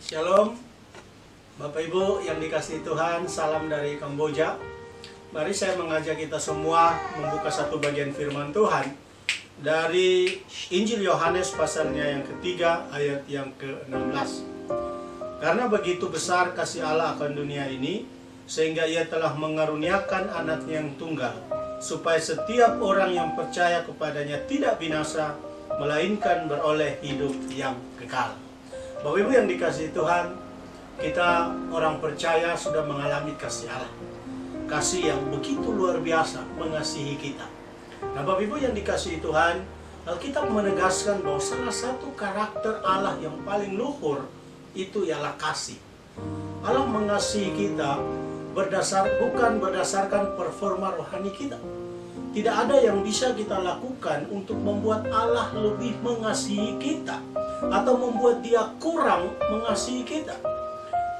Shalom, Bapak Ibu yang dikasihi Tuhan, salam dari Kamboja. Mari saya mengajak kita semua membuka satu bagian firman Tuhan dari Injil Yohanes pasalnya yang ketiga ayat yang ke-16. Karena begitu besar kasih Allah akan dunia ini, sehingga Ia telah mengaruniakan anaknya yang tunggal, supaya setiap orang yang percaya kepadanya tidak binasa, melainkan beroleh hidup yang kekal. Bapak Ibu yang dikasihi Tuhan, kita orang percaya sudah mengalami kasih Allah. Kasih yang begitu luar biasa mengasihi kita. Nah Bapak Ibu yang dikasihi Tuhan, Alkitab menegaskan bahwa salah satu karakter Allah yang paling luhur itu ialah kasih. Allah mengasihi kita bukan berdasarkan performa rohani kita. Tidak ada yang bisa kita lakukan untuk membuat Allah lebih mengasihi kita atau membuat Dia kurang mengasihi kita.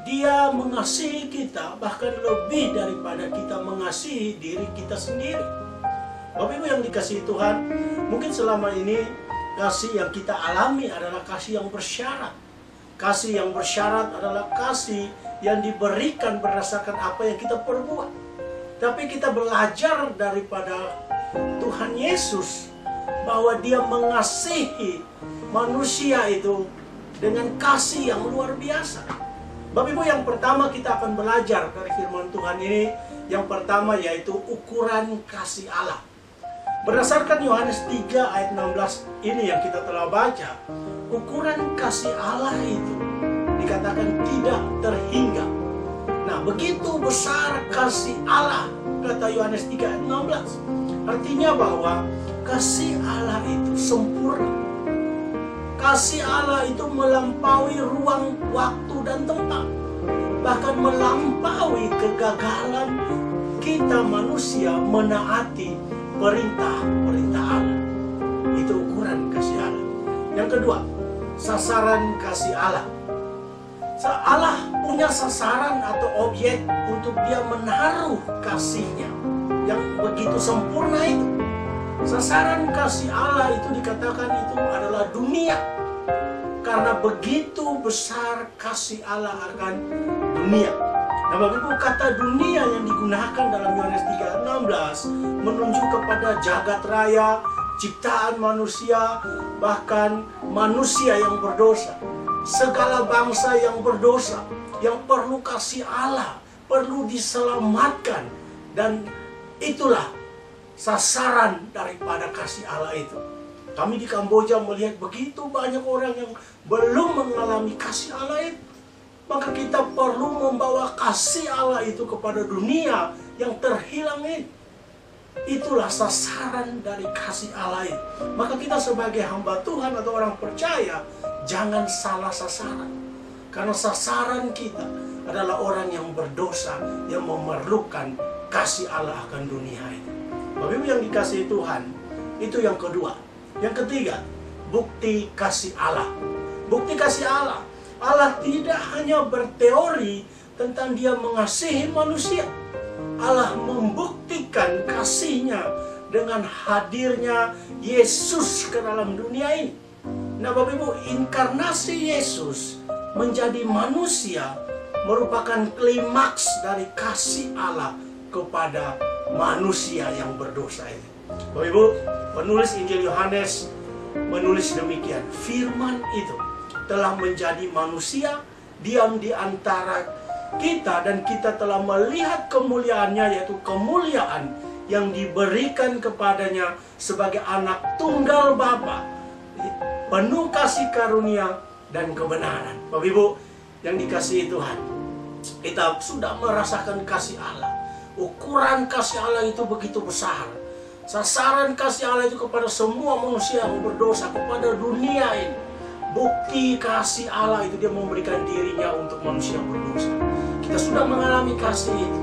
Dia mengasihi kita bahkan lebih daripada kita mengasihi diri kita sendiri. Bapak Ibu yang dikasihi Tuhan, mungkin selama ini kasih yang kita alami adalah kasih yang bersyarat. Kasih yang bersyarat adalah kasih yang diberikan berdasarkan apa yang kita perbuat. Tapi kita belajar daripada Tuhan Yesus bahwa Dia mengasihi manusia itu dengan kasih yang luar biasa. Bapak Ibu, yang pertama kita akan belajar dari firman Tuhan ini, yang pertama yaitu ukuran kasih Allah. Berdasarkan Yohanes 3 ayat 16 ini yang kita telah baca, ukuran kasih Allah itu dikatakan tidak terhingga. Nah, begitu besar kasih Allah, kata Yohanes 3 ayat 16. Artinya bahwa kasih Allah itu sempurna. Kasih Allah itu melampaui ruang, waktu, dan tempat. Bahkan melampaui kegagalan kita manusia menaati perintah-perintah Allah. Itu ukuran kasih Allah. Yang kedua, sasaran kasih Allah. Allah punya sasaran atau objek untuk Dia menaruh kasihnya yang begitu sempurna itu. Sasaran kasih Allah itu dikatakan itu adalah dunia. Karena begitu besar kasih Allah akan dunia. Nah Bapak Ibu, kata dunia yang digunakan dalam Yohanes 3:16 menunjuk kepada jagat raya, ciptaan manusia, bahkan manusia yang berdosa. Segala bangsa yang berdosa, yang perlu kasih Allah, perlu diselamatkan. Dan itulah sasaran daripada kasih Allah itu. Kami di Kamboja melihat begitu banyak orang yang belum mengalami kasih Allah itu. Maka kita perlu membawa kasih Allah itu kepada dunia yang terhilang ini. Itulah sasaran dari kasih Allah itu. Maka kita sebagai hamba Tuhan atau orang percaya, jangan salah sasaran. Karena sasaran kita adalah orang yang berdosa, yang memerlukan kasih Allah akan dunia ini. Bapak Ibu yang dikasihi Tuhan, itu yang kedua. Yang ketiga, bukti kasih Allah. Bukti kasih Allah. Allah tidak hanya berteori tentang Dia mengasihi manusia. Allah membuktikan kasih-Nya dengan hadirnya Yesus ke dalam dunia ini. Nah Bapak Ibu, inkarnasi Yesus menjadi manusia merupakan klimaks dari kasih Allah kepada manusia yang berdosa ini. Bapak Ibu, penulis Injil Yohanes menulis demikian, firman itu telah menjadi manusia, diam di antara kita, dan kita telah melihat kemuliaannya, yaitu kemuliaan yang diberikan kepadanya sebagai anak tunggal Bapa, penuh kasih karunia dan kebenaran. Bapak Ibu yang dikasihi Tuhan, kita sudah merasakan kasih Allah. Ukuran kasih Allah itu begitu besar. Sasaran kasih Allah itu kepada semua manusia yang berdosa, kepada dunia ini. Bukti kasih Allah itu Dia memberikan dirinya untuk manusia yang berdosa. Kita sudah mengalami kasih itu.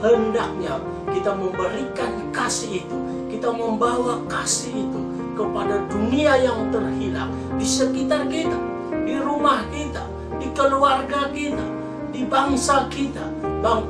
Hendaknya kita memberikan kasih itu. Kita membawa kasih itu kepada dunia yang terhilang. Di sekitar kita, di rumah kita, di keluarga kita, di bangsa kita,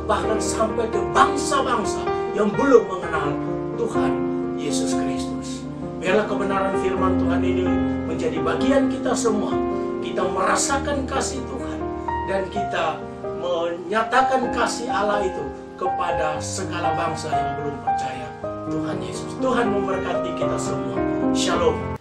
bahkan sampai ke bangsa-bangsa yang belum mengenal Tuhan Yesus Kristus. Biarlah kebenaran firman Tuhan ini menjadi bagian kita semua. Kita merasakan kasih Tuhan. dan kita menyatakan kasih Allah itu kepada segala bangsa yang belum percaya Tuhan Yesus. Tuhan memberkati kita semua. Shalom.